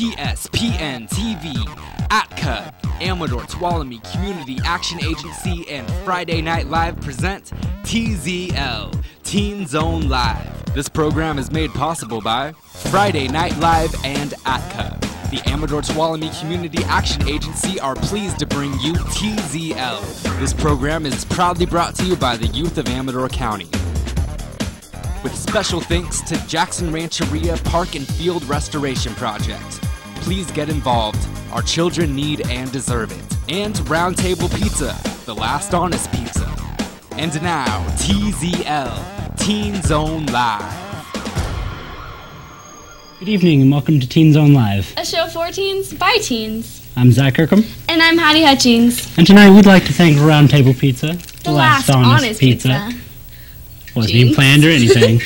TSPN TV, ATCA, Amador County Community Action Agency, and Friday Night Live present TZL, Teen Zone Live. This program is made possible by Friday Night Live and ATCA. The Amador County Community Action Agency are pleased to bring you TZL. This program is proudly brought to you by the youth of Amador County. With special thanks to Jackson Rancheria Park and Field Restoration Project. Please get involved. Our children need and deserve it. And Round Table Pizza, the last honest pizza. And now, TZL, Teen Zone Live. Good evening and welcome to Teen Zone Live. A show for teens, by teens. I'm Zach Kirkham. And I'm Hattie Hutchings. And tonight we'd like to thank Round Table Pizza, the last honest pizza. Wasn't even planned or anything.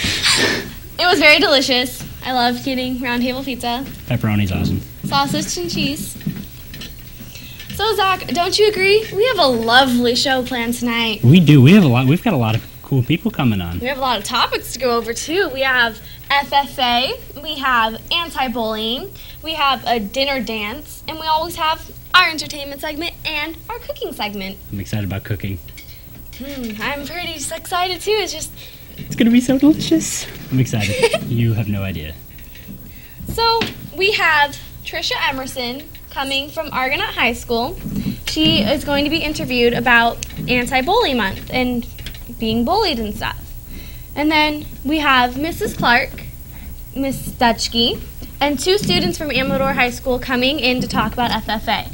It was very delicious. I loved getting Round Table Pizza. Pepperoni's awesome. Sausage and cheese. So Zach, don't you agree? We have a lovely show planned tonight. We do. We've got a lot of cool people coming on. We have a lot of topics to go over too. We have FFA, we have anti-bullying, we have a dinner dance, and we always have our entertainment segment and our cooking segment. I'm excited about cooking. I'm pretty excited too. It's going to be so delicious. I'm excited. You have no idea. So we have Trisha Emerson coming from Argonaut High School. She is going to be interviewed about anti-bully month and being bullied and stuff. And then we have Mrs. Clark, Miss Dutchke, and two students from Amador High School coming in to talk about FFA.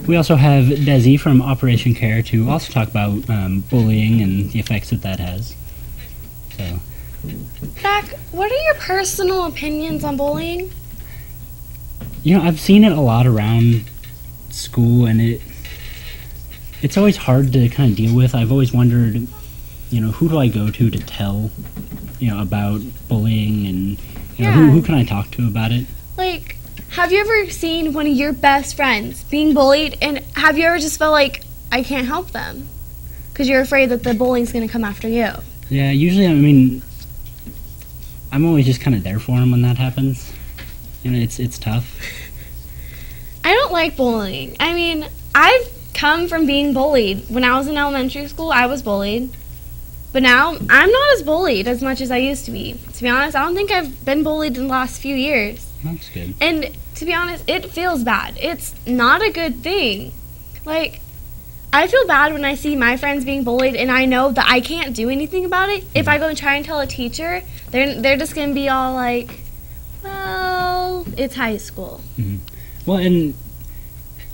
We also have Desi from Operation Care to also talk about bullying and the effects that has. So, Zach, what are your personal opinions on bullying? You know, I've seen it a lot around school, and it's always hard to kind of deal with. I've always wondered, you know, who do I go to tell, you know, about bullying, and you know, who can I talk to about it? Like, have you ever seen one of your best friends being bullied, and have you ever just felt like, I can't help them? Because you're afraid that the bullying's going to come after you. Yeah, usually, I mean, I'm always just kind of there for them when that happens. You know, it's tough. I don't like bullying. I mean, I've come from being bullied. When I was in elementary school, I was bullied. But now, I'm not as bullied as much as I used to be. To be honest, I don't think I've been bullied in the last few years. That's good. And to be honest, it feels bad. It's not a good thing. Like, I feel bad when I see my friends being bullied and I know that I can't do anything about it. If I go and try and tell a teacher, they're just going to be all like, well, it's high school. Mm-hmm. Well, and,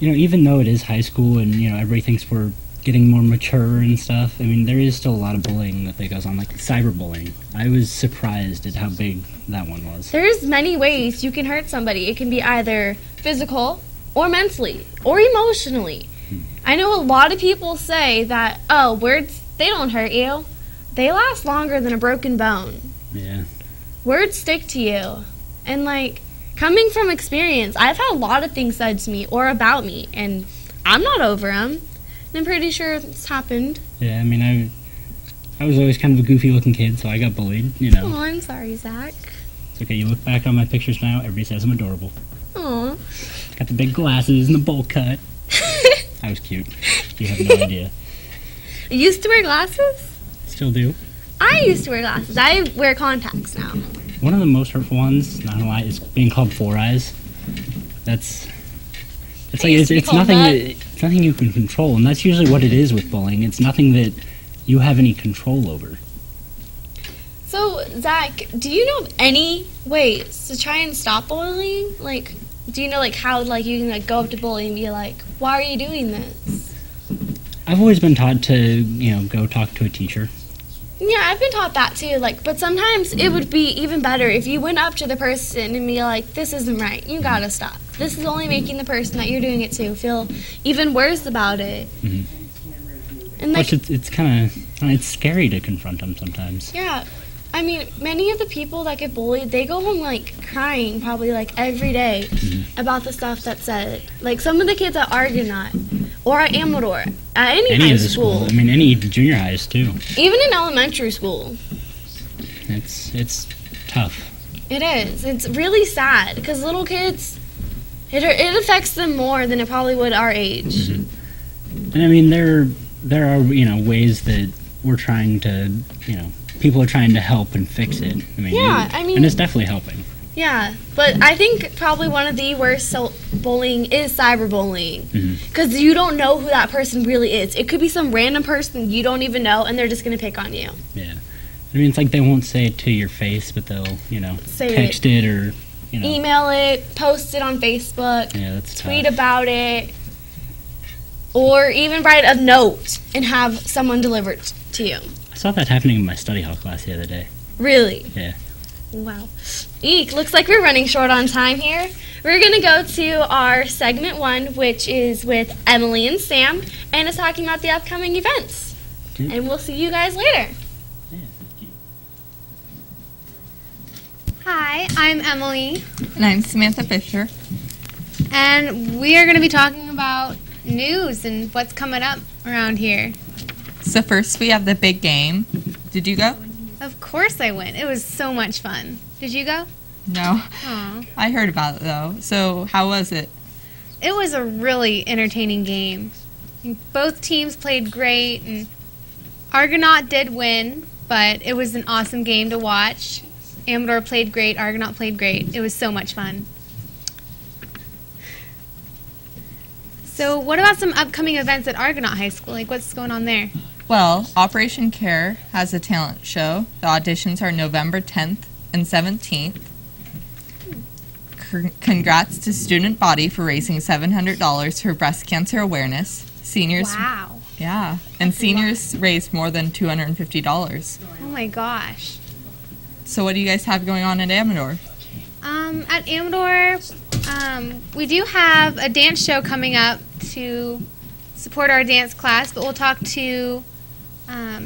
you know, even though it is high school and, you know, everybody thinks we're getting more mature and stuff, I mean, there is still a lot of bullying that goes on, like cyberbullying. I was surprised at how big that one was. There's many ways you can hurt somebody. It can be either physical or mentally or emotionally. I know a lot of people say that, oh, words, they don't hurt you. They last longer than a broken bone. Yeah. Words stick to you. And, like, coming from experience, I've had a lot of things said to me or about me, and I'm not over them. And I'm pretty sure it's happened. Yeah, I mean, I was always kind of a goofy-looking kid, so I got bullied, you know. Oh, I'm sorry, Zach. It's okay, you look back on my pictures now, everybody says I'm adorable. Aw. Got the big glasses and the bowl cut. I was cute. You have no idea. You used to wear glasses? Still do. I used to wear glasses. I wear contacts now. One of the most hurtful ones, not gonna lie, is being called Four Eyes. It's nothing you can control, and that's usually what it is with bullying. It's nothing that you have any control over. So, Zach, do you know of any ways to try and stop bullying? Like, do you know, like, how, like, you can, like, go up to bully and be like, why are you doing this? I've always been taught to, you know, go talk to a teacher. Yeah, I've been taught that too, like, but sometimes it would be even better if you went up to the person and be like, this isn't right, you gotta stop. This is only making the person that you're doing it to feel even worse about it. Mm-hmm. And, like, it's kind of, it's scary to confront them sometimes. Yeah. I mean, many of the people that get bullied, they go home, like, crying probably, like, every day about the stuff that's said. Like, some of the kids at Argonaut or at Amador, at any high school. I mean, any junior highs, too. Even in elementary school. It's tough. It is. It's really sad because little kids, It affects them more than it probably would our age. Mm-hmm. And I mean, there are, ways that we're trying to, people are trying to help and fix it. I mean, and it's definitely helping. Yeah, but I think probably one of the worst bullying is cyberbullying. Because you don't know who that person really is. It could be some random person you don't even know, and they're just going to pick on you. Yeah. I mean, it's like they won't say it to your face, but they'll, text it or, email it, post it on Facebook, tweet tough. about it, or even write a note and have someone deliver it to you. I saw that happening in my study hall class the other day. Really? Yeah. Wow. Eek, looks like we're running short on time here. We're going to go to our segment 1, which is with Emily and Sam, and it's talking about the upcoming events. Okay. And we'll see you guys later. Yeah, thank you. Hi, I'm Emily. And I'm Samantha Fisher. And we are going to be talking about news and what's coming up around here. So first we have the big game. Did you go? Of course I went. It was so much fun. Did you go? No. Aw. I heard about it though. So how was it? It was a really entertaining game. Both teams played great, and Argonaut did win, but it was an awesome game to watch. Amador played great, Argonaut played great. It was so much fun. So what about some upcoming events at Argonaut High School? Like, what's going on there? Well, Operation Care has a talent show. The auditions are November 10th and 17th. Congrats to Student Body for raising $700 for breast cancer awareness. Seniors, Wow. yeah, and seniors raised more than $250. Oh my gosh. So what do you guys have going on at Amador? At Amador, we do have a dance show coming up to support our dance class, but we'll talk to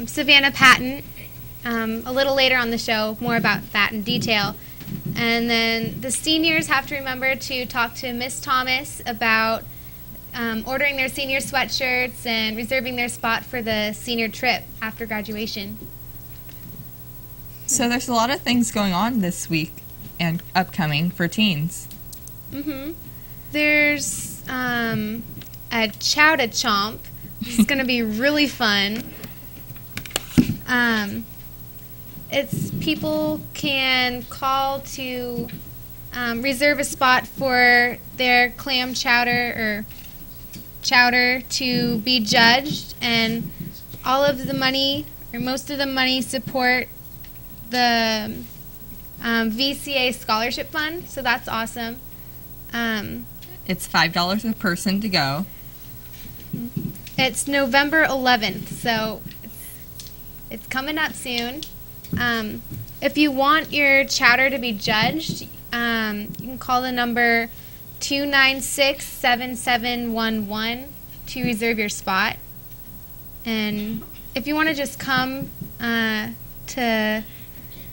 Savannah Patton a little later on the show, more about that in detail. And then the seniors have to remember to talk to Miss Thomas about ordering their senior sweatshirts and reserving their spot for the senior trip after graduation. So there's a lot of things going on this week and upcoming for teens. There's a Chow to Chomp. It's going to be really fun. It's people can call to reserve a spot for their clam chowder to be judged, and all of the money or most of the money support the VCA scholarship fund, so that's awesome. It's $5 a person to go. It's November 11th, so it's coming up soon. If you want your chowder to be judged, you can call the number 296-7711 to reserve your spot. And if you want to just come to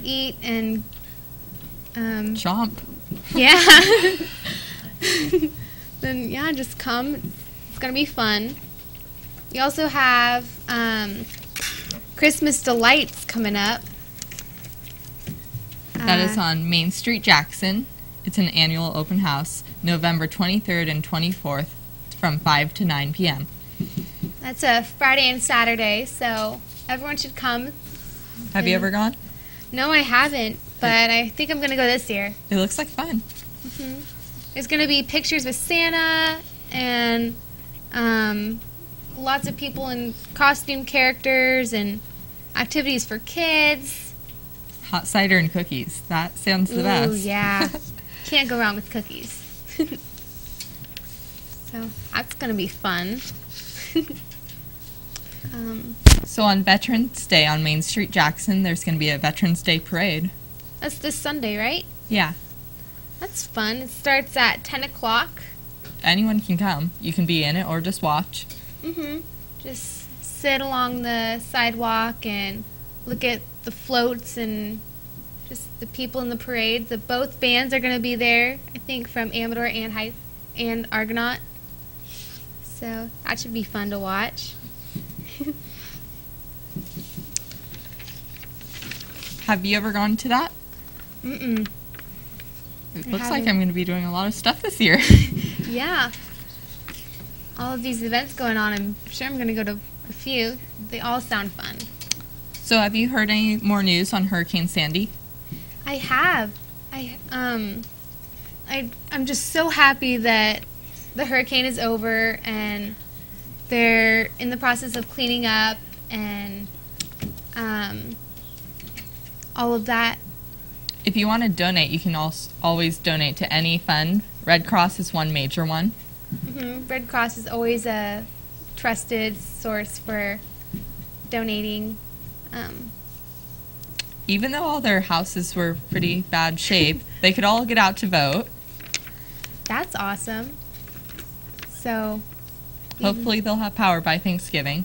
eat and Chomp. yeah, then yeah, just come. It's gonna be fun. We also have Christmas Delights coming up. That is on Main Street, Jackson. It's an annual open house, November 23rd and 24th from 5 to 9 p.m. That's a Friday and Saturday, so everyone should come. Have you ever gone? No, I haven't, but I think I'm going to go this year. It looks like fun. There's going to be pictures with Santa and lots of people in costume characters and activities for kids. Hot cider and cookies. That sounds the best. Ooh, yeah. Can't go wrong with cookies. So that's going to be fun. So on Veterans Day on Main Street, Jackson, there's going to be a Veterans Day parade. That's this Sunday, right? Yeah. That's fun. It starts at 10 o'clock. Anyone can come. You can be in it or just watch. Just sit along the sidewalk and look at the floats and just the people in the parade. Both bands are going to be there, I think, from Amador and Argonaut. So that should be fun to watch. Have you ever gone to that? It looks like I'm going to be doing a lot of stuff this year. Yeah. All of these events going on, I'm sure I'm going to go to a few. They all sound fun. So have you heard any more news on Hurricane Sandy? I have. I'm just so happy that the hurricane is over and they're in the process of cleaning up and all of that. If you want to donate, you can always donate to any fund. Red Cross is one major one. Mm-hmm. Red Cross is always a trusted source for donating. Even though all their houses were pretty bad shape, they could all get out to vote. That's awesome. So, Hopefully they'll have power by Thanksgiving.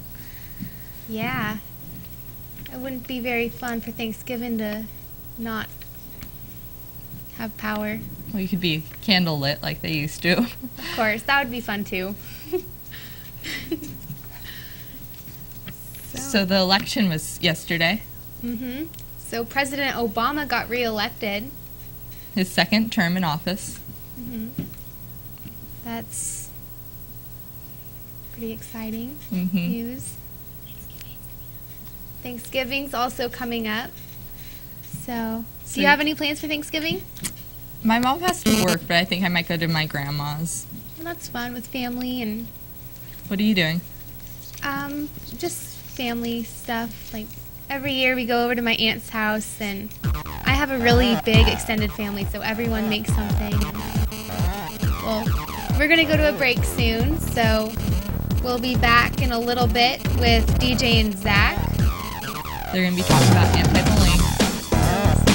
yeah. It wouldn't be very fun for Thanksgiving to not have power. Well, you could be candle lit like they used to. Of course, that would be fun too. So the election was yesterday. Mm-hmm. So President Obama got reelected. His second term in office. Mm-hmm. That's pretty exciting Mm-hmm. news. Thanksgiving's also coming up. So, do you have any plans for Thanksgiving? My mom has to work, but I think I might go to my grandma's. Well, that's fun with family and What are you doing? just family stuff. Like every year we go over to my aunt's house, and I have a really big extended family, so everyone makes something. Well, we're gonna go to a break soon, so we'll be back in a little bit with DJ and Zach. They're going to be talking about anti-bullying.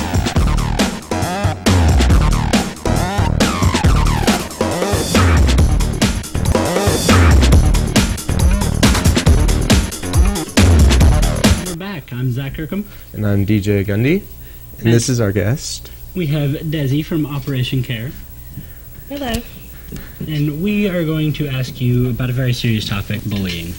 We're back. I'm Zach Kirkham. And I'm DJ Gundy, and this is our guest. We have Desi from Operation Care. Hello. And we are going to ask you about a very serious topic, bullying.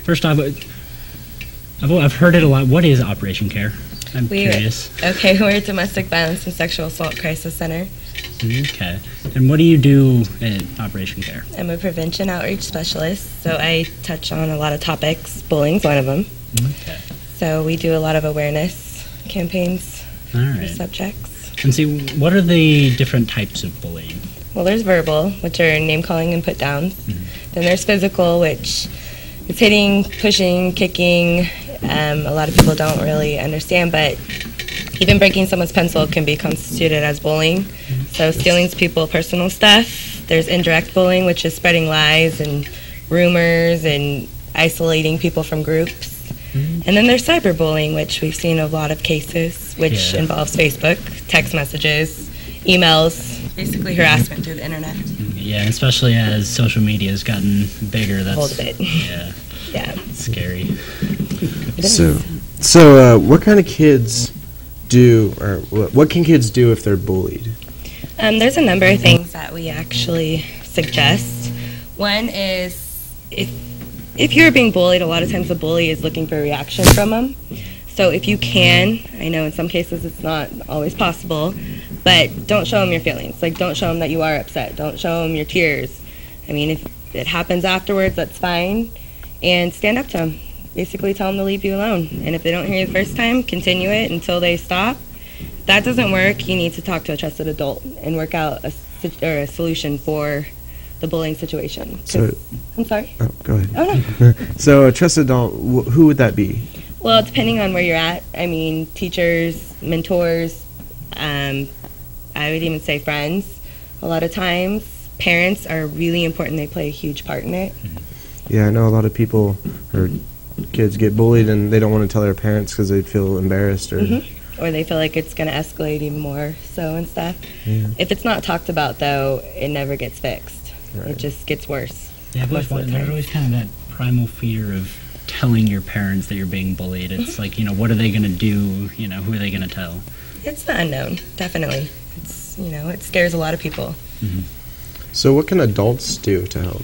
First off, I've heard it a lot. What is Operation Care? I'm curious. Okay, we're a domestic violence and sexual assault crisis center. Okay. And what do you do at Operation Care? I'm a prevention outreach specialist, so I touch on a lot of topics. Bullying's one of them. Okay. So we do a lot of awareness campaigns All for right. subjects. And see, what are the different types of bullying? Well, there's verbal, which are name calling and put downs. Then there's physical, which is hitting, pushing, kicking. A lot of people don't really understand, but even breaking someone's pencil can be constituted as bullying. So stealing people's personal stuff. There's indirect bullying, which is spreading lies and rumors and isolating people from groups. And then there's cyberbullying, which we've seen a lot of cases, which involves Facebook, text messages, emails, basically harassment through the internet. Yeah, especially as social media has gotten bigger. That's Hold of it. Yeah, Yeah. it's scary. So what kind of kids do, or what can kids do if they're bullied? There's a number of things that we actually suggest. One is if you're being bullied, a lot of times the bully is looking for a reaction from them. So if you can, I know in some cases it's not always possible, but don't show them your feelings. Like, don't show them that you are upset. Don't show them your tears. I mean, if it happens afterwards, that's fine. And stand up to them. Basically tell them to leave you alone. And if they don't hear you the first time, continue it until they stop. If that doesn't work, you need to talk to a trusted adult and work out a solution for the bullying situation. So, I'm sorry? oh, go ahead. Oh, no. So a trusted adult, who would that be? Well, depending on where you're at. I mean, teachers, mentors, I would even say friends. A lot of times, parents are really important. They play a huge part in it. Yeah, I know a lot of people or kids get bullied and they don't want to tell their parents because they feel embarrassed or. Or they feel like it's going to escalate even more so and stuff. Yeah. If it's not talked about, though, it never gets fixed. Right. It just gets worse. Yeah, most of the there's time. always kind of that primal fear of telling your parents that you're being bullied. It's like, what are they going to do? Who are they going to tell? It's the unknown, definitely. It's, it scares a lot of people. So what can adults do to help?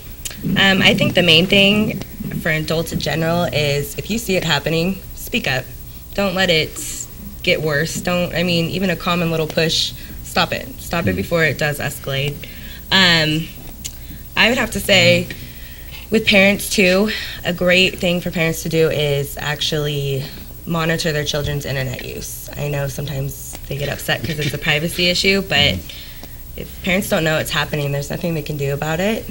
I think the main thing for adults in general is if you see it happening, speak up. Don't let it get worse. Even a common little push, stop it. Stop it before it does escalate. I would have to say, with parents too, a great thing for parents to do is actually monitor their children's internet use. I know sometimes they get upset because it's a privacy issue, but if parents don't know it's happening, there's nothing they can do about it.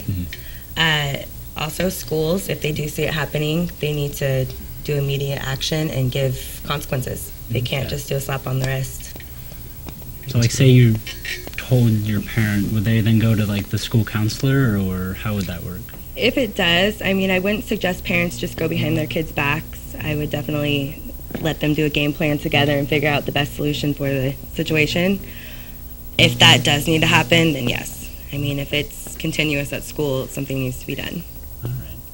Also, schools, if they do see it happening, they need to do immediate action and give consequences. They can't just do a slap on the wrist. So, like, say you told your parent, would they then go to, like, the school counselor, or how would that work? If it does, I mean, I wouldn't suggest parents just go behind their kids' backs. I would definitely let them do a game plan together and figure out the best solution for the situation. If that does need to happen, then yes. I mean, if it's continuous at school, something needs to be done. All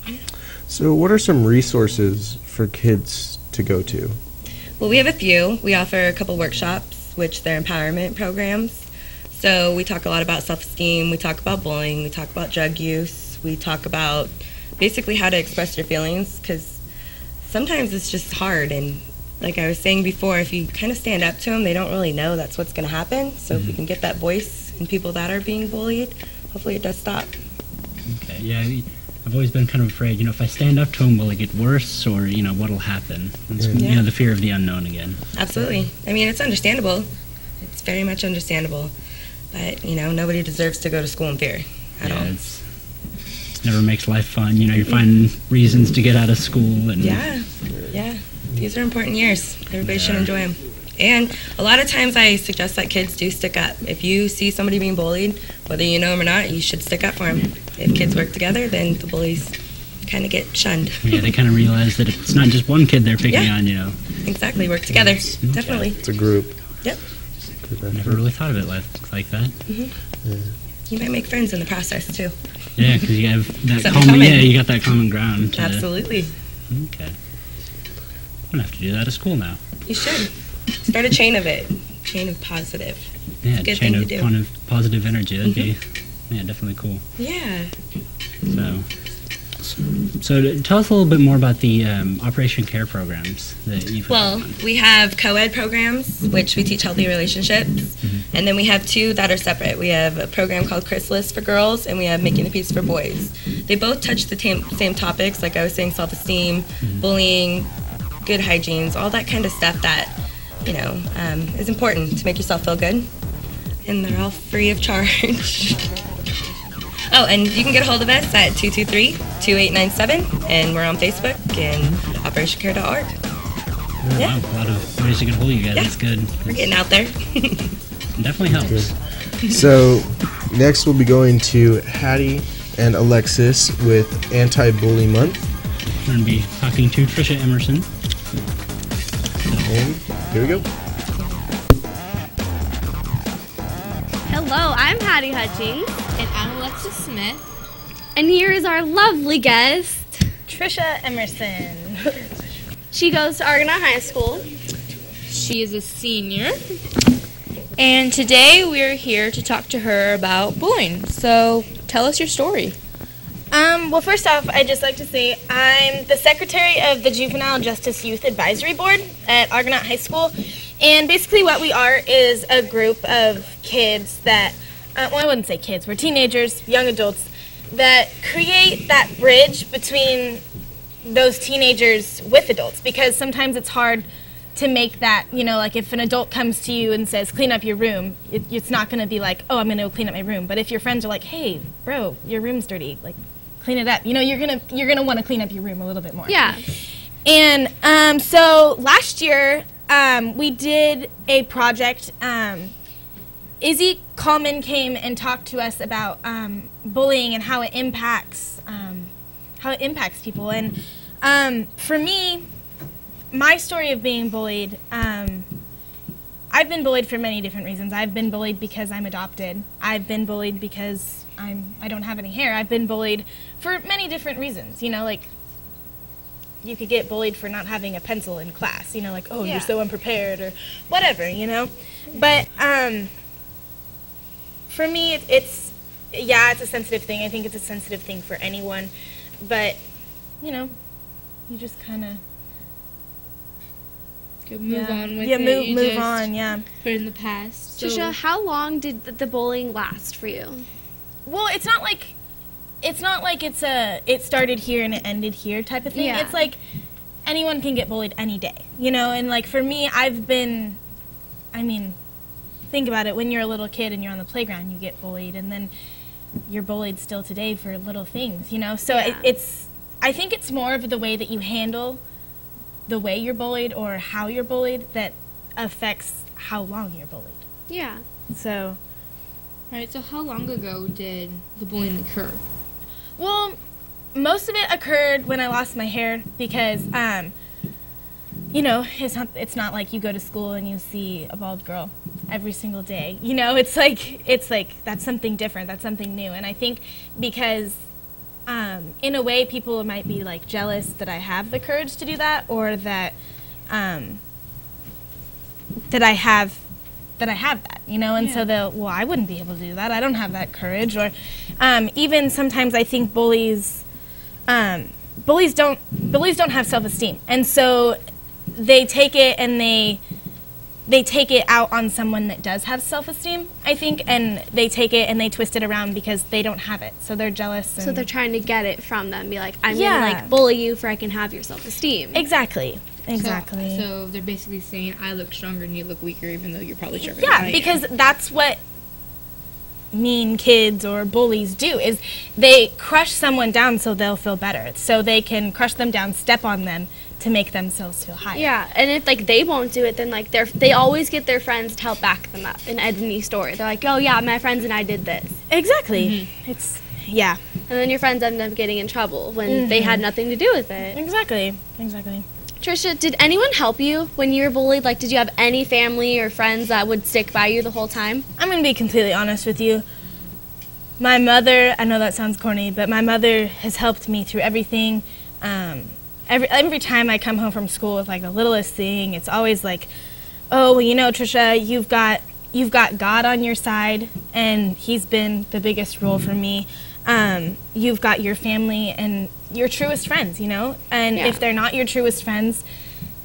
right. So what are some resources for kids to go to? Well, we have a few. We offer a couple workshops, which they're empowerment programs. So we talk a lot about self-esteem, we talk about bullying, we talk about drug use, we talk about basically how to express your feelings, because sometimes it's just hard. And like I was saying before, if you kind of stand up to them, they don't really know that's what's going to happen. So if you can get that voice in people that are being bullied, hopefully it does stop. Okay, yeah, I've always been kind of afraid, if I stand up to them, will it get worse, or, what'll happen? It's, the fear of the unknown again. Absolutely. I mean, it's understandable. It's very much understandable. But, nobody deserves to go to school in fear at all. It never makes life fun. You find reasons to get out of school. And Yeah. These are important years. Everybody should enjoy them. And a lot of times I suggest that kids do stick up. If you see somebody being bullied, whether you know them or not, you should stick up for them. If kids work together, then the bullies kind of get shunned. Yeah, they kind of realize that it's not just one kid they're picking on, Exactly, work together. Definitely. It's a group. Yep. Never really thought of it like that. You might make friends in the process, too. Yeah, because you have that Something you got that common ground. Absolutely. Okay. I'm going to have to do that at school now. You should. Start a chain of it. Chain of positive. Yeah, Good chain thing to do. of positive energy. That'd be, definitely cool. Yeah. So tell us a little bit more about the Operation Care programs that you've Well, we have co-ed programs, which we teach healthy relationships, and then we have two that are separate. We have a program called Chrysalis for girls, and we have Making the Peace for boys. They both touch the same topics, like I was saying, self-esteem, bullying, good hygienes, all that kind of stuff that, is important to make yourself feel good. And they're all free of charge. Oh, and you can get a hold of us at 223-2897, and we're on Facebook and operationcare.org. Wow, a lot of ways to get a hold of you guys. That's good. We're getting out there. Definitely helps. So next we'll be going to Hattie and Alexis with Anti-Bully Month. We're going to be talking to Trisha Emerson. And here we go. Hello, I'm Hattie Hutchings. And I'm Alexis Smith. And here is our lovely guest, Trisha Emerson. She goes to Argonaut High School. She is a senior. And today we're here to talk to her about bullying. So tell us your story. Well, first off, I'd just like to say I'm the secretary of the Juvenile Justice Youth Advisory Board at Argonaut High School. And basically what we are is a group of kids that, well, I wouldn't say kids, we're teenagers, young adults, that create that bridge between those teenagers with adults, because sometimes it's hard to make that, like if an adult comes to you and says, clean up your room, it's not going to be like, oh, I'm going to clean up my room. But if your friends are like, hey, bro, your room's dirty, like, clean it up, you're gonna want to clean up your room a little bit more. Yeah. And so last year, we did a project. Izzy Coleman came and talked to us about bullying and how it impacts people. And for me, my story of being bullied, I've been bullied for many different reasons. I've been bullied because I'm adopted. I've been bullied because I don't have any hair. I've been bullied for many different reasons. Like you could get bullied for not having a pencil in class. Like, oh, you're so unprepared or whatever. But for me, it's a sensitive thing. I think it's a sensitive thing for anyone. But you just kind of Move on with yeah, it. move on. Yeah. Put it in the past. So, Trisha, how long did the bullying last for you? Well, it's not like it's it started here and it ended here type of thing. Yeah. It's like anyone can get bullied any day, you know. And like for me, think about it. When you're a little kid and you're on the playground, you get bullied, and then you're bullied still today for little things, you know. So Yeah. I think it's more of the way that you handle the way you're bullied or how you're bullied that affects how long you're bullied. Yeah. So, all right. So how long ago did the bullying occur? well, most of it occurred when I lost my hair because, you know, it's not like you go to school and you see a bald girl every single day. You know, it's like that's something different. That's something new. And I think because in a way, people might be like jealous that I have the courage to do that, or that that I have that, you know. And so I wouldn't be able to do that. I don't have that courage. Or even sometimes I think bullies don't have self-esteem, and so they take it and they take it out on someone that does have self-esteem, I think, and they take it and they twist it around because they don't have it. So they're jealous. And So they're trying to get it from them. Be like, I'm Yeah. gonna like bully you for I can have your self-esteem. Exactly. So they're basically saying I look stronger and you look weaker, even though you're probably stronger. than I Yeah, am. because that's what mean kids or bullies do, is they crush someone down so they'll feel better. So they can crush them down, step on them to make themselves feel higher. Yeah, and if like they won't do it, then like they always get their friends to help back them up in any story. They're like, oh yeah, my friends and I did this. Exactly. Yeah. And then your friends end up getting in trouble when they had nothing to do with it. Exactly. Trisha, did anyone help you when you were bullied? Like, did you have any family or friends that would stick by you the whole time? I'm going to be completely honest with you. My mother, I know that sounds corny, but my mother has helped me through everything. Every time I come home from school with like the littlest thing, it's always like, oh, well, you know, Trisha, you've got God on your side, and He's been the biggest role for me. You've got your family and your truest friends, you know? And if they're not your truest friends,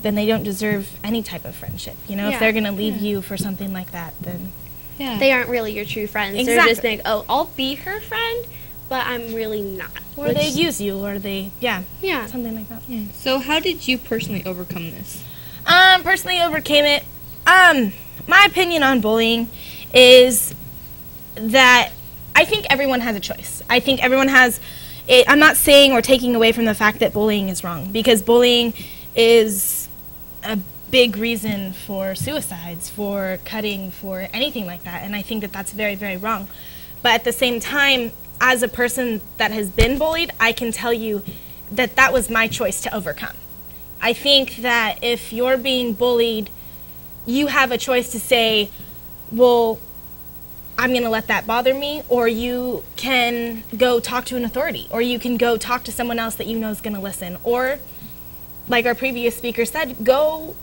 then they don't deserve any type of friendship, you know? If they're going to leave you for something like that, then... Yeah. They aren't really your true friends. Exactly. They're just like, oh, I'll be her friend, but I'm really not. Or they use you, or they, Yeah. something like that. Yeah. So how did you personally overcome this? Personally overcame it. My opinion on bullying is that I think everyone has a choice. I think everyone has it. I'm not saying or taking away from the fact that bullying is wrong, because bullying is a big reason for suicides, for cutting, for anything like that. And I think that that's very, very wrong. But at the same time, as a person that has been bullied, I can tell you that that was my choice to overcome. I think that if you're being bullied, you have a choice to say, well, I'm going to let that bother me, or you can go talk to an authority, or you can go talk to someone else that you know is going to listen, or, like our previous speaker said, go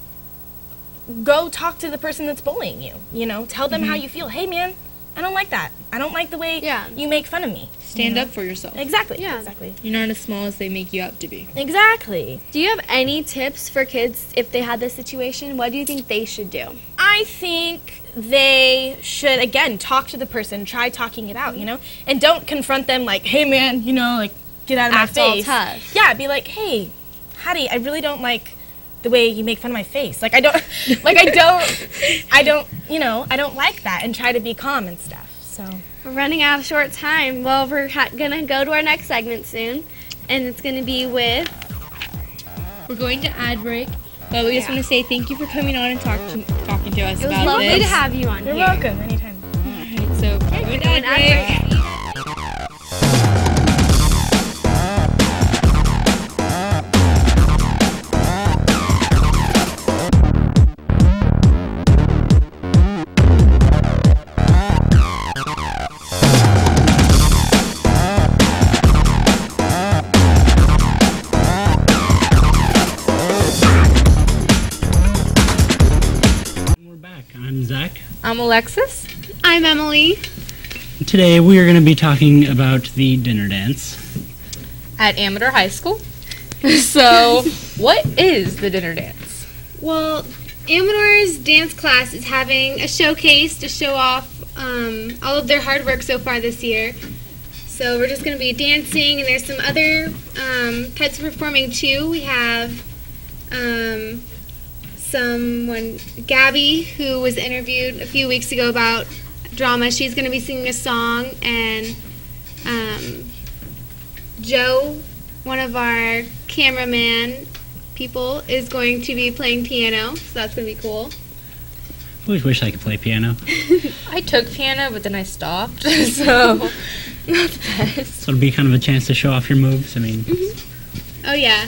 talk to the person that's bullying you, you know, tell them how you feel. Hey, man, I don't like that. I don't like the way you make fun of me. Stand up for yourself. Exactly. Yeah. Exactly. You're not as small as they make you out to be. Exactly. Do you have any tips for kids if they had this situation? What do you think they should do? I think they should, again, talk to the person, try talking it out, you know, and don't confront them like, hey, man, you know, like, get out of Act my all face. tough. Yeah, be like, hey, Hattie, I really don't like the way you make fun of my face. Like, I don't, you know, I don't like that, and try to be calm and stuff, so. We're running out of short time. Well, we're going to go to our next segment soon, and it's going to be with... We're going to ad break, but we just want to say thank you for coming on and talking to us It was about lovely this. to have you on You're here. welcome, anytime. Alright, so we're going to ad break. We're back. I'm Zach. I'm Alexis. I'm Emily. Today we are going to be talking about the dinner dance. At Amador High School. So, what is the dinner dance? Well, Amador's dance class is having a showcase to show off all of their hard work so far this year. So we're just going to be dancing, and there's some other types of performing too. We have Gabby, who was interviewed a few weeks ago about drama. She's going to be singing a song, and Joe, one of our cameraman people, is going to be playing piano, so that's going to be cool. I always wish I could play piano. I took piano, but then I stopped, so not the best. So it'll be kind of a chance to show off your moves. I mean, Oh yeah,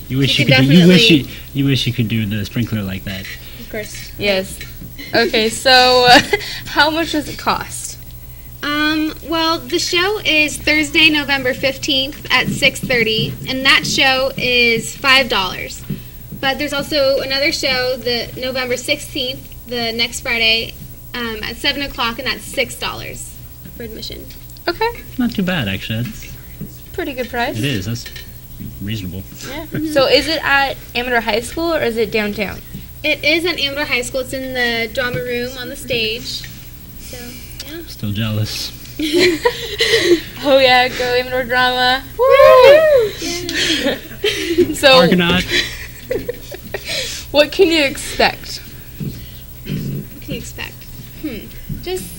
you wish You you could could do, definitely- you wish you could do the sprinkler like that. of course. Yes. Okay, so how much does it cost? Well, the show is Thursday, November 15th at 6:30, and that show is $5. But there's also another show, the November 16th, the next Friday, at 7 o'clock, and that's $6 for admission. Okay, Not too bad, actually. pretty good price. It is. That's reasonable. Yeah. So is it at Amador High School or is it downtown? It is at Amador High School. It's in the drama room on the stage. So, yeah. Still jealous. Oh yeah, go Amador Drama. So Argonaut. what can you expect? What can you expect? Just,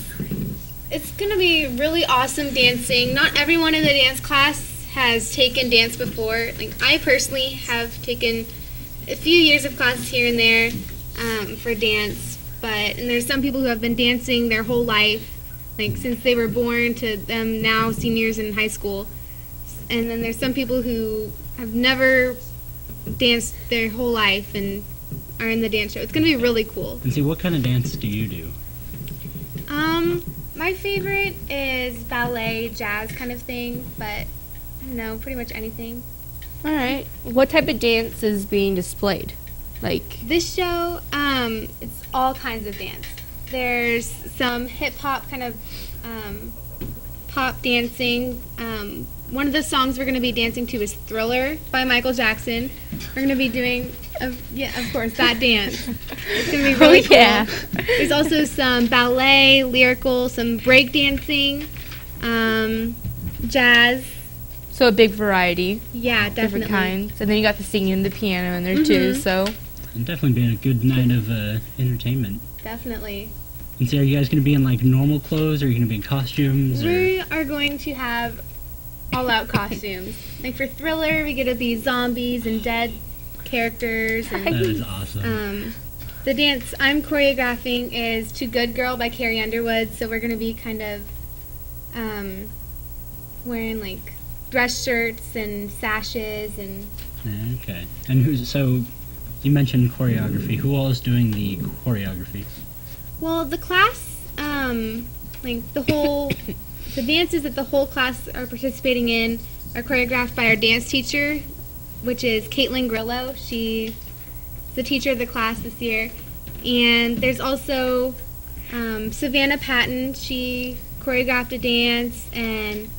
it's going to be really awesome dancing. Not everyone in the dance class has taken dance before. Like, I personally have taken a few years of classes here and there for dance, and there's some people who have been dancing their whole life, like since they were born to them now seniors in high school. And then there's some people who have never danced their whole life and are in the dance show. It's going to be really cool. And see, what kind of dance do you do? My favorite is ballet, jazz kind of thing, but I don't know, pretty much anything. All right. What type of dance is being displayed? Like This show, it's all kinds of dance. There's some hip-hop kind of pop dancing. One of the songs we're going to be dancing to is Thriller by Michael Jackson. We're going to be doing, of course, that dance. It's going to be really cool. yeah. There's also some ballet, lyrical, some break dancing, jazz. So a big variety, Yeah, different definitely. kinds, and then you got the singing and the piano in there too. So And definitely being a good night of entertainment. Definitely. And see, are you guys going to be in like normal clothes, or are you going to be in costumes? Or? We are going to have all-out costumes. Like for Thriller, we get to be zombies and dead characters. That And is awesome. the dance I'm choreographing is "To Good Girl" by Carrie Underwood. So we're going to be kind of wearing like dress shirts and sashes and. Okay. And so you mentioned choreography. Who all is doing the choreography? Well, the class, like the dances that the whole class are participating in are choreographed by our dance teacher, which is Caitlin Grillo. She's the teacher of the class this year. And there's also Savannah Patton. She choreographed a dance, and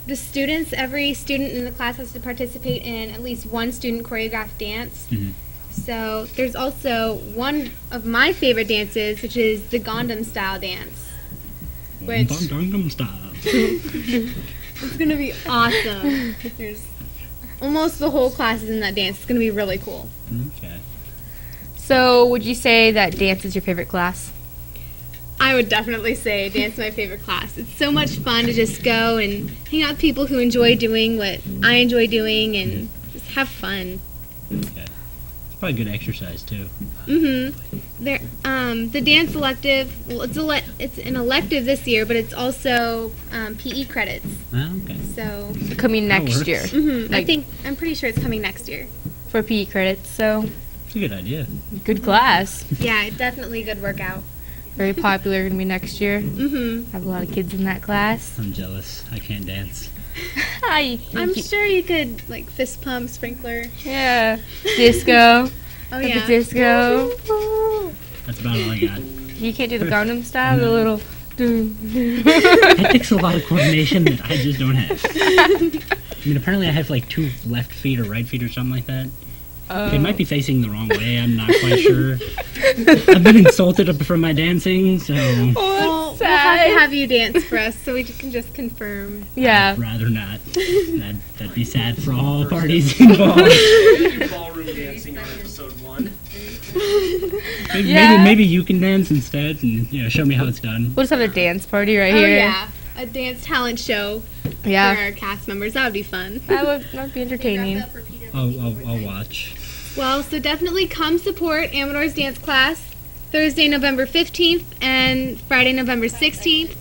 the students, every student in the class has to participate in at least one student choreographed dance. Mhm. So there's also one of my favorite dances, which is the Gangnam Style dance. Which Gangnam Style. it's going to be awesome. There's almost the whole class is in that dance. It's going to be really cool. Okay. So would you say that dance is your favorite class? I would definitely say dance is my favorite class. It's so much fun to just go and hang out with people who enjoy doing what I enjoy doing and just have fun. Okay. It's probably good exercise too. The dance elective, well, it's an elective this year, but it's also PE credits. Oh, okay. So Coming next works. year I'm pretty sure it's coming next year. for PE credits. So It's a good idea. good class. Yeah, definitely a good workout. Very popular gonna be next year. Mm-hmm. Have a lot of kids in that class. I'm jealous. I can't dance. Hi. I'm sure you could like fist pump, sprinkler. Yeah. Disco. Oh Like yeah. a disco. That's about all I got. You can't do the Gangnam style, the little. It takes a lot of coordination that I just don't have. I mean, apparently I have like 2 left feet or right feet or something like that. They might be facing the wrong way. I'm not quite sure. I've been insulted from my dancing, so We'll have to have you dance for us so we can just confirm. Yeah. I'd rather not. That'd be sad for all parties involved. Ballroom dancing on episode 1. Maybe you can dance instead and show me how it's done. We'll just have a dance party right Oh, here. yeah. A dance talent show Yeah. for our cast members. That would be fun. That would be entertaining. I'll watch. Well, so definitely come support Amador's dance class Thursday, November 15th and Friday, November 16th.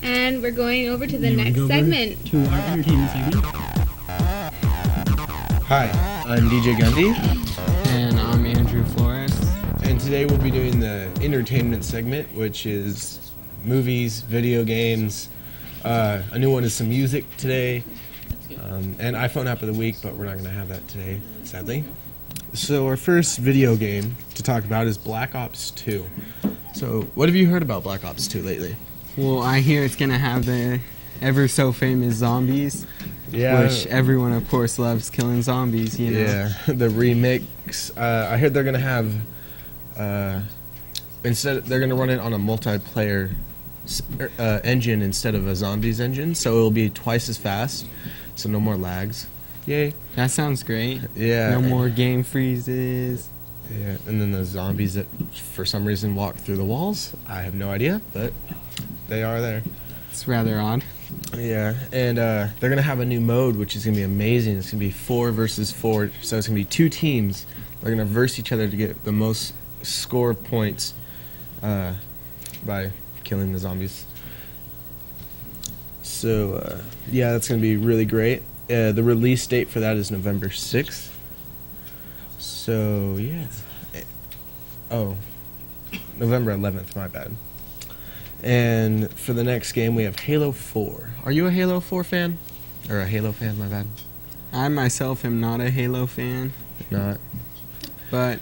And we're going over to the You wanna next go over segment. to our entertainment segment. Hi, I'm DJ Gundy, And I'm Andrew Flores. and today we'll be doing the entertainment segment, which is movies, video games. A new one is some music today, and iPhone app of the week, but we're not going to have that today, sadly. So our first video game to talk about is Black Ops 2. So what have you heard about Black Ops 2 lately? Well, I hear it's gonna have the ever so famous zombies, which everyone, of course, loves killing zombies. You know. Yeah, the remix. I heard they're gonna have they're gonna run it on a multiplayer engine instead of a zombies engine, so it'll be twice as fast, so no more lags. Yay! That sounds great. Yeah. No more game freezes. Yeah, and then the zombies that for some reason walk through the walls. I have no idea, but they are there. It's rather odd. Yeah, and they're gonna have a new mode, which is gonna be amazing. It's gonna be 4 versus 4, so it's gonna be 2 teams. They're gonna verse each other to get the most score of points by killing the zombies. So yeah, that's gonna be really great. The release date for that is November 6th. So yeah. Oh, November 11th. My bad. And for the next game, we have Halo 4. Are you a Halo 4 fan? Or a Halo fan, my bad. I myself am not a Halo fan, If not. but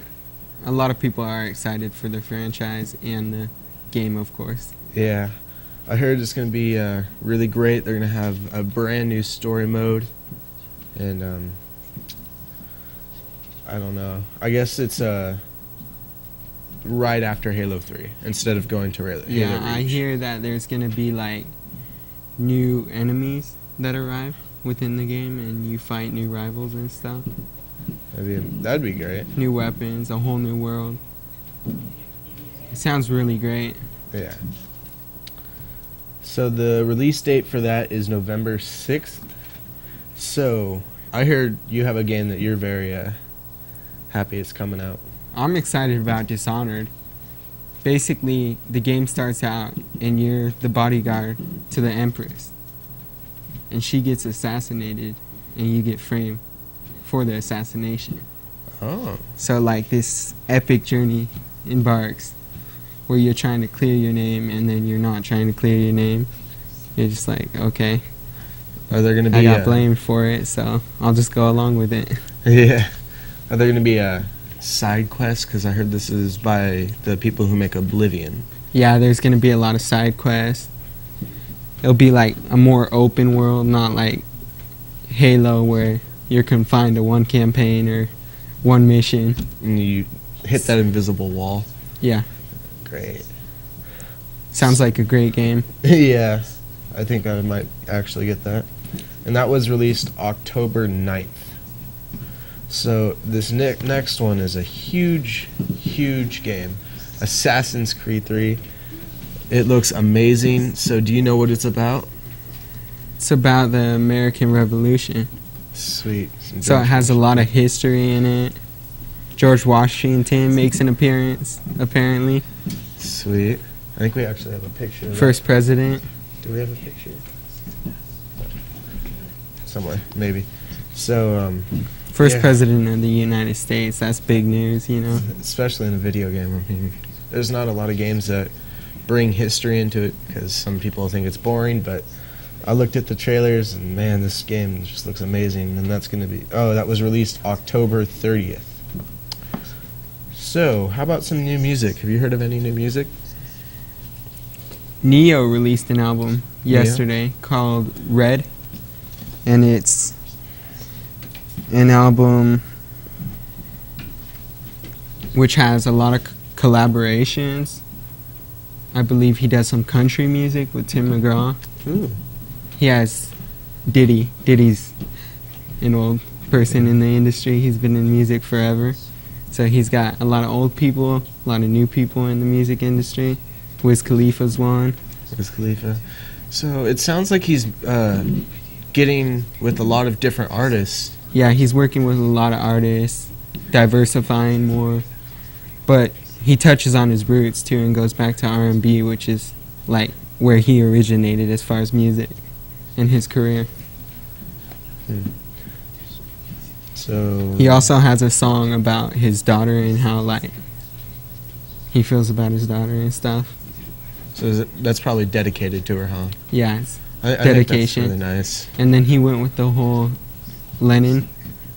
a lot of people are excited for the franchise and the game, of course. Yeah. I heard it's going to be really great. They're going to have a brand new story mode. And, I don't know. I guess it's right after Halo 3 instead of going to Halo Yeah, I Reach. hear that there's gonna be like new enemies that arrive within the game, and you fight new rivals and stuff. That'd be great. New weapons, a whole new world. It sounds really great. Yeah. So the release date for that is November 6th. So I heard you have a game that you're very happy it's coming out. I'm excited about Dishonored. Basically, the game starts out and you're the bodyguard to the Empress. And she gets assassinated and you get framed for the assassination. Oh. So like this epic journey embarks where you're trying to clear your name and then you're not trying to clear your name. You're just like, okay, Are there going to be I got blamed for it, so I'll just go along with it. Yeah. Are there going to be side quests? Because I heard this is by the people who make Oblivion. Yeah, there's going to be a lot of side quests. It'll be like a more open world, not like Halo where you're confined to one campaign or one mission. And you hit that invisible wall. Yeah, Great. sounds like a great game. Yeah. I think I might actually get that. And that was released October 9th. So this next one is a huge, huge game. Assassin's Creed 3. It looks amazing. So do you know what it's about? It's about the American Revolution. Sweet. So it has a lot of history in it. George Washington makes an appearance, apparently. Sweet. I think we actually have a picture of that. First president. Do we have a picture? Somewhere, maybe. So, First Yeah. president of the United States. That's big news, you know. especially in a video game, I mean, there's not a lot of games that bring history into it because some people think it's boring, but I looked at the trailers and man, this game just looks amazing. And that's going to be, that was released October 30th. So, how about some new music? Have you heard of any new music? Neo released an album yesterday called Red, and it's an album which has a lot of collaborations. I believe he does some country music with Tim McGraw. Ooh. He has Diddy. Diddy's an old person in the industry. He's been in music forever. So he's got a lot of old people, a lot of new people in the music industry. Wiz Khalifa's one. Wiz Khalifa. So it sounds like he's getting with a lot of different artists. Yeah, he's working with a lot of artists, diversifying more. But he touches on his roots too and goes back to R&B, which is like where he originated as far as music in his career. So he also has a song about his daughter and how like he feels about his daughter and stuff. So that's probably dedicated to her, huh? Yeah, it's I dedication. think that's really nice. And then he went with the whole Lennon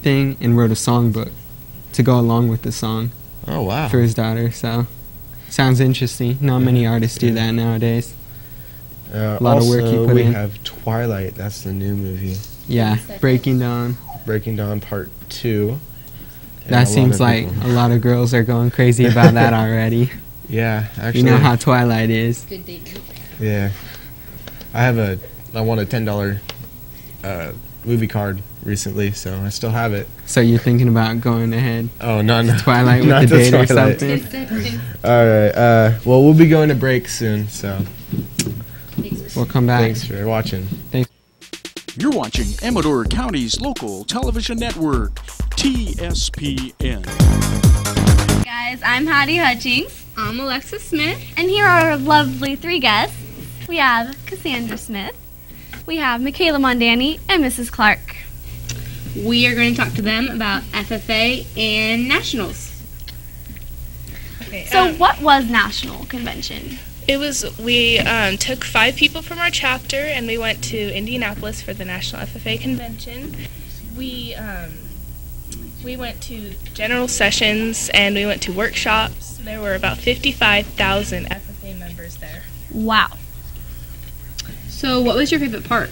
thing and wrote a songbook to go along with the song. Oh wow! For his daughter, so sounds interesting. Not many artists do that nowadays. A lot of work he put we in. have Twilight. That's the new movie. Yeah, Breaking Dawn. Breaking Dawn Part 2. That seems like a lot of girls are going crazy about that already. Yeah, actually. You know how Twilight is. Good date. Yeah. I won a $10 movie card recently, so I still have it. So you're thinking about going ahead? Oh, no. Twilight with not the date Twilight. or something? Alright, well, we'll be going to break soon, so. We'll come back. Thanks for watching. Thanks. You're watching Amador County's local television network, TSPN. Guys, I'm Hattie Hutchings. I'm Alexa Smith. And here are our lovely three guests. We have Cassandra Smith. We have Michaela Mondani and Mrs. Clark. We are going to talk to them about FFA and nationals. Okay, So what was National Convention? we took 5 people from our chapter and we went to Indianapolis for the National FFA Convention. We went to general sessions and we went to workshops. There were about 55,000 FFA members there. Wow. So what was your favorite part?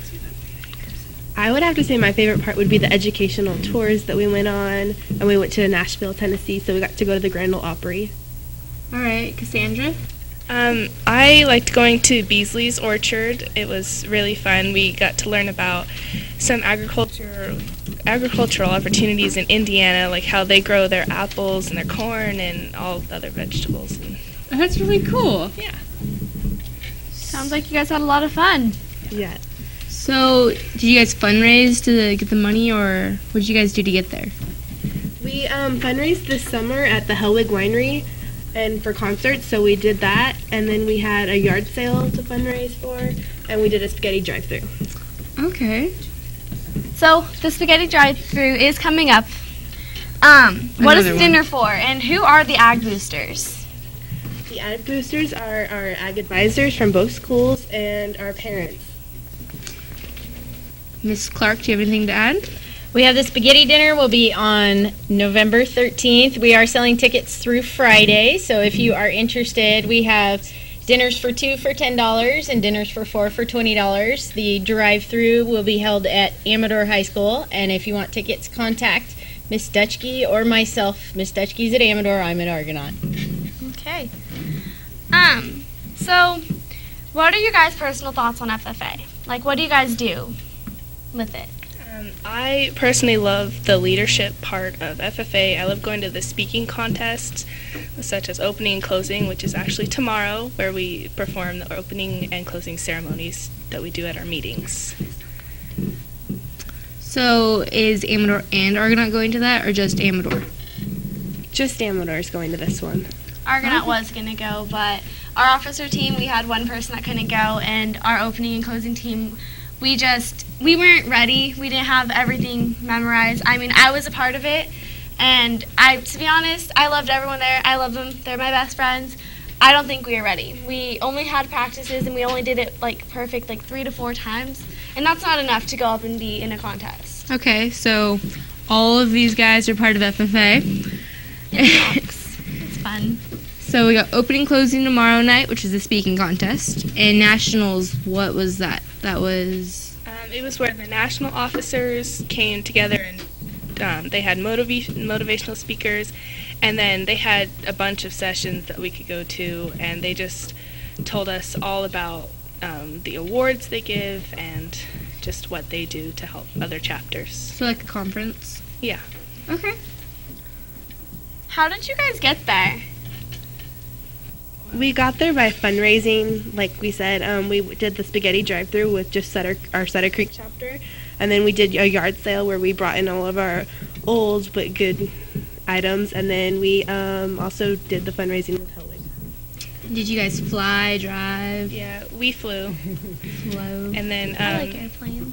I would have to say my favorite part would be the educational tours that we went on, and we went to Nashville, Tennessee, so we got to go to the Grand Ole Opry. All right, Cassandra? I liked going to Beasley's Orchard. It was really fun. We got to learn about some agricultural opportunities in Indiana, like how they grow their apples and their corn and all the other vegetables. That's really cool. Yeah. Sounds like you guys had a lot of fun. Yeah. So, did you guys fundraise to get the money, or what did you guys do to get there? We fundraised this summer at the Hellwig Winery and for concerts, so we did that, and then we had a yard sale to fundraise for, and we did a spaghetti drive-thru. Okay. So the spaghetti drive-thru is coming up. What is dinner for, and who are the Ag Boosters? The Ag Boosters are our Ag advisors from both schools and our parents. Miss Clark, do you have anything to add? We have the spaghetti dinner will be on November 13th. We are selling tickets through Friday, so if you are interested, we have dinners for 2 for $10 and dinners for 4 for $20. The drive-thru will be held at Amador High School, and if you want tickets, contact Miss Dutchke or myself. Miss Dutchke's at Amador, I'm at Argonaut. Okay. So what are your guys' personal thoughts on FFA? Like, what do you guys do with it? I personally love the leadership part of FFA. I love going to the speaking contests, such as opening and closing, which is actually tomorrow, where we perform the opening and closing ceremonies that we do at our meetings. So, is Amador and Argonaut going to that, or just Amador? Just Amador is going to this one. Argonaut was going to go, but our officer team, we had one person that couldn't go, and our opening and closing team, we weren't ready. We didn't have everything memorized. I mean, I was a part of it, and to be honest, I loved everyone there. I love them. They're my best friends. I don't think we were ready. We only had practices, and we only did it like perfect, like 3 to 4 times, and that's not enough to go up and be in a contest. Okay, so all of these guys are part of FFA. It's fun. So we got opening closing tomorrow night, which is a speaking contest, and nationals. What was that? That was It was where the national officers came together and they had motivational speakers, and then they had a bunch of sessions that we could go to, and they just told us all about the awards they give and just what they do to help other chapters. So like a conference? Yeah. Okay. How did you guys get there? We got there by fundraising, like we said. We did the spaghetti drive-through with just our Sutter Creek chapter, and then we did a yard sale where we brought in all of our old but good items, and then we also did the fundraising with Hellwig. Did you guys fly, drive? Yeah, we flew. Flew. And then I like airplanes.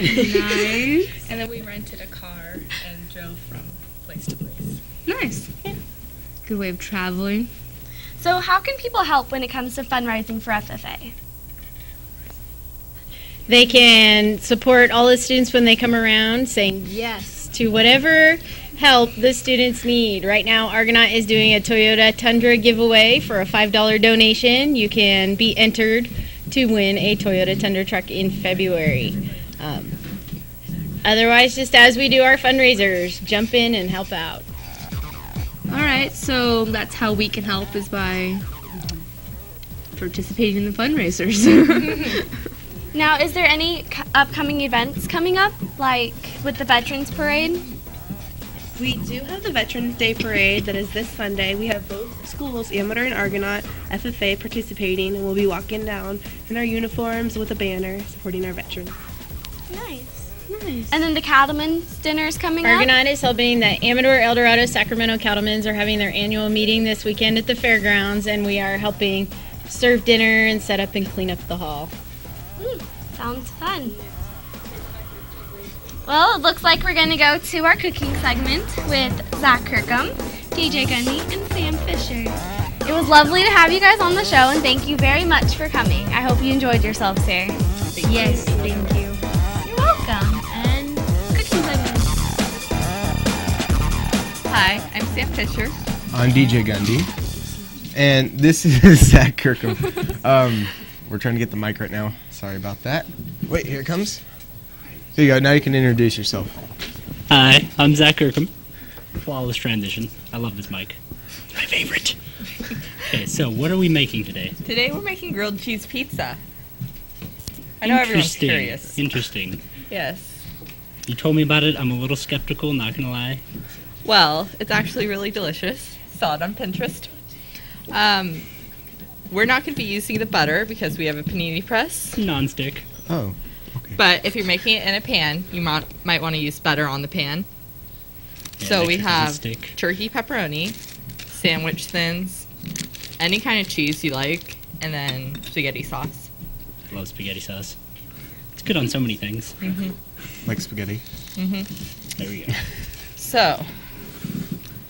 Nice. And then we rented a car and drove from place to place. Nice. Yeah. Good way of traveling. So how can people help when it comes to fundraising for FFA? They can support all the students when they come around, saying yes to whatever help the students need. Right now, Argonaut is doing a Toyota Tundra giveaway for a $5 donation. You can be entered to win a Toyota Tundra truck in February. Otherwise, just as we do our fundraisers, jump in and help out. All right, so that's how we can help is by participating in the fundraisers. Now, is there any upcoming events coming up, like with the Veterans Parade? We do have the Veterans Day Parade that is this Sunday. We have both schools, Amador and Argonaut, FFA participating, and we'll be walking down in our uniforms with a banner supporting our veterans. Nice. Nice. And then the Cattlemen's dinner is coming up? Argonaut is helping the Amador, El Dorado, Sacramento Cattlemen's are having their annual meeting this weekend at the fairgrounds, and we are helping serve dinner and set up and clean up the hall. Sounds fun. Well, it looks like we're going to go to our cooking segment with Zach Kirkham, DJ Gundy, and Sam Fisher. It was lovely to have you guys on the show, and thank you very much for coming. I hope you enjoyed yourselves here. Yes, thank you. You're welcome. And cooking segment. Hi, I'm Sam Fisher. I'm DJ Gundy. And this is Zach Kirkham. We're trying to get the mic right now. Sorry about that. Wait, here it comes. There you go. Now you can introduce yourself. Hi, I'm Zach Kirkham. Flawless transition. I love this mic. My favorite. Okay, so what are we making today? Today we're making grilled cheese pizza. I know everyone's curious. Interesting. Yes. You told me about it. I'm a little skeptical, not gonna lie. Well, it's actually really delicious. Saw it on Pinterest. We're not going to be using the butter because we have a panini press. Non-stick. Oh, okay. But if you're making it in a pan, you might want to use butter on the pan. Yeah, so we have stick. turkey pepperoni, sandwich thins, any kind of cheese you like, and then spaghetti sauce. Love spaghetti sauce. It's good on so many things. Mm-hmm. Like spaghetti. Mm-hmm. There we go. So,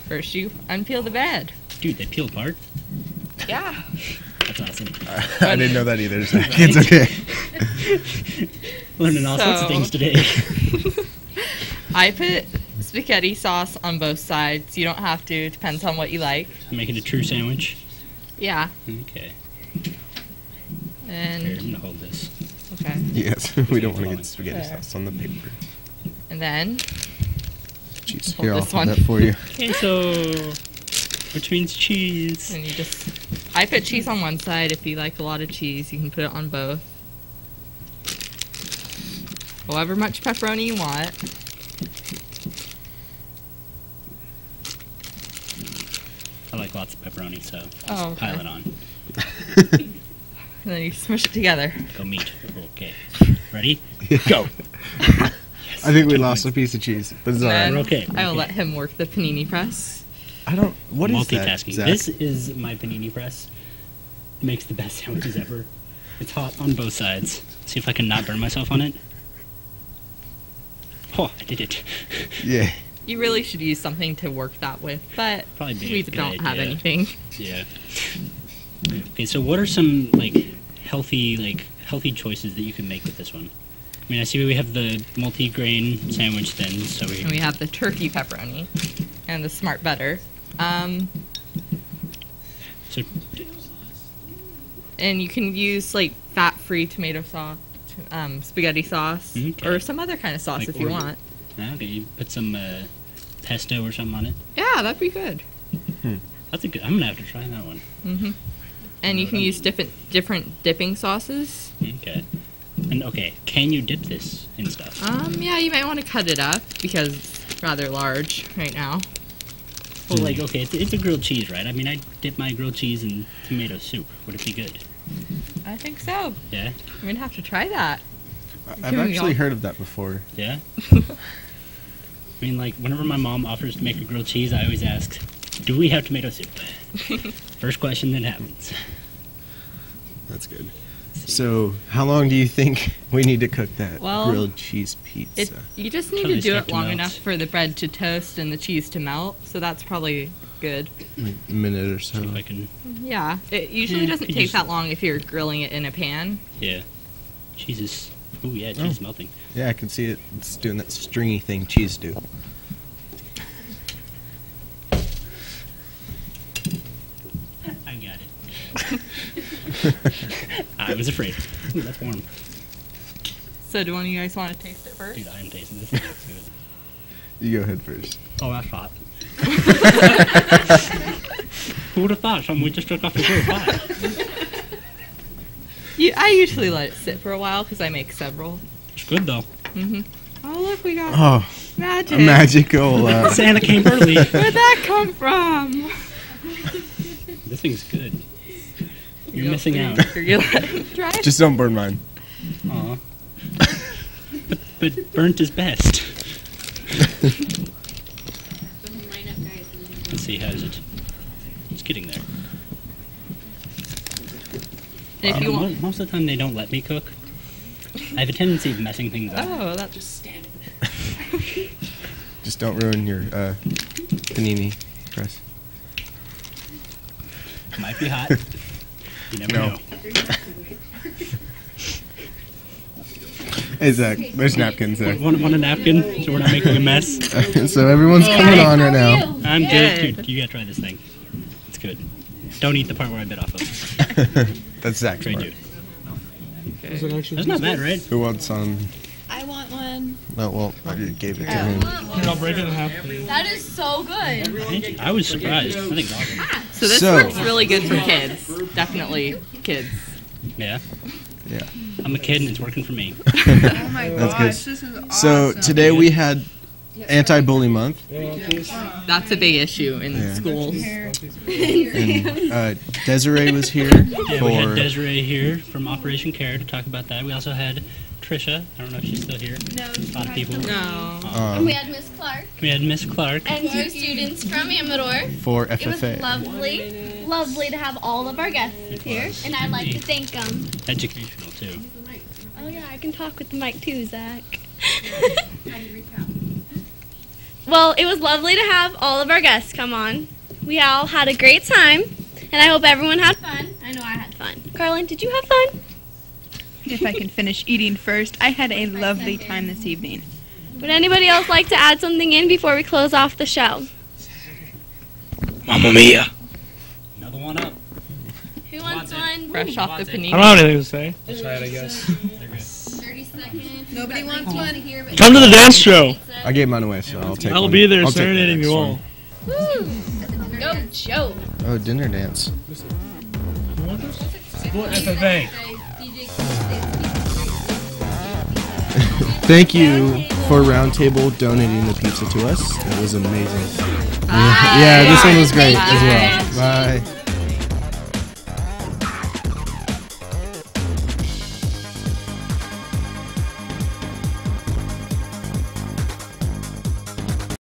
first you unpeel the bread. Dude, they peel apart? Yeah. That's awesome. I didn't know that either, Zach. It's okay. Learning all sorts of things today. I put spaghetti sauce on both sides. You don't have to. It depends on what you like. Making a true sandwich? Yeah. Okay. And here, I'm gonna hold this. Okay. Yes, we don't want to get spaghetti sauce on the paper. And then Cheese. hold Here, I'll this hold one. that for you. Okay, so which means cheese. And you just, I put cheese on one side. If you like a lot of cheese, you can put it on both. However much pepperoni you want. I like lots of pepperoni, so Oh, okay. pile it on. And then you smush it together. Go meat. Okay. Ready? Go. I think we lost a piece of cheese, but it's Then alright. Okay, I will okay. let him work the panini press. I don't. What is that? Multitasking. Zach? This is my panini press. It makes the best sandwiches ever. It's hot on both sides. See if I can not burn myself on it. Oh, I did it. Yeah. You really should use something to work that with, but Probably be we a good don't have idea. anything. Yeah. Okay, so what are some healthy choices that you can make with this one? I mean, I see we have the multi-grain sandwich thins, so And we have the turkey pepperoni and the smart butter. So and you can use like fat-free tomato sauce, spaghetti sauce, Okay. or some other kind of sauce Like if you want. Okay, you put some pesto or something on it. Yeah, that'd be good. That's a good. I'm gonna have to try that one. Mm-hmm. And you can use different dipping sauces. Okay. And okay, can you dip this in stuff? Yeah, you might want to cut it up because it's rather large right now. Well, like, okay, it's a grilled cheese, right? I mean, I dip my grilled cheese in tomato soup. Would it be good? I think so. Yeah? I'm going to have to try that. I've actually heard of that before. Yeah? I mean, like, whenever my mom offers to make a grilled cheese, I always ask, do we have tomato soup? First question that happens. That's good. So, how long do you think we need to cook that grilled cheese pizza? You just need to do it long enough for the bread to toast and the cheese to melt, so that's probably good. Like a minute or so. See if I can... Yeah, it usually doesn't take that long if you're grilling it in a pan. Yeah. Cheese is... Ooh, yeah, cheese is melting. Yeah, I can see it. It's doing that stringy thing cheese do. I got it. I was afraid. Ooh, that's warm. So do one of you guys want to taste it first? Dude, I am tasting this. That's good. You go ahead first. Oh, that's hot. Who would have thought something we just took off the grill hot? I usually let it sit for a while because I make several. It's good, though. Mm-hmm. Oh, look, we got magic. A magical... Santa came early. Where'd that come from? This thing's good. You're missing out. Try it. Just don't burn mine. Aw. But burnt is best. Let's see, how is it? It's getting there. If you want. Most of the time they don't let me cook. I have a tendency of messing things up. Oh, that's just standing there. Just don't ruin your panini press. Might be hot. You never know. Hey, Zach, there's napkins there. Want a napkin so we're not making a mess? So everyone's coming on right now. I'm good. Dude, you gotta try this thing. It's good. Don't eat the part where I bit off of. That's Zach's Great, part. dude. That's not bad, right? Who wants some? I want one. No, well, I gave it to him. I'll break it in half. That is so good. I was surprised. I think it's awesome. So this works really good for kids. Definitely kids. Yeah. Yeah. I'm a kid and it's working for me. Oh my That's gosh, good. this is awesome. So today we had Anti-Bully Month. That's a big issue in schools. And, Desiree was here. Yeah, we had Desiree here from Operation Care to talk about that. We also had Trisha. I don't know if she's still here. No. A lot of people. No. And we had Miss Clark. We had Miss Clark. And 2 students from Amador. For It FFA. was lovely to have all of our guests here, and I'd like to thank them. Educational, too. Oh yeah, I can talk with the mic too, Zach. Well, it was lovely to have all of our guests come on. We all had a great time, and I hope everyone had fun. I know I had fun. Carlin, did you have fun? If I can finish eating first, I had a lovely time this evening. Would anybody else like to add something in before we close off the show? Mamma mia! Another one up. Who wants one? Fresh off the panini. I don't have anything to say. That's right, I guess. 30 seconds. Nobody wants one here. Come to the dance show. I gave mine away, so I'll take I'll one. be there I'll take the serenading next you one. all. Woo! Go, Joe. Oh, dinner dance. What FFA? Thank you for Roundtable donating the pizza to us. It was amazing. Bye. Yeah, this one was great Thank as you. well. Bye.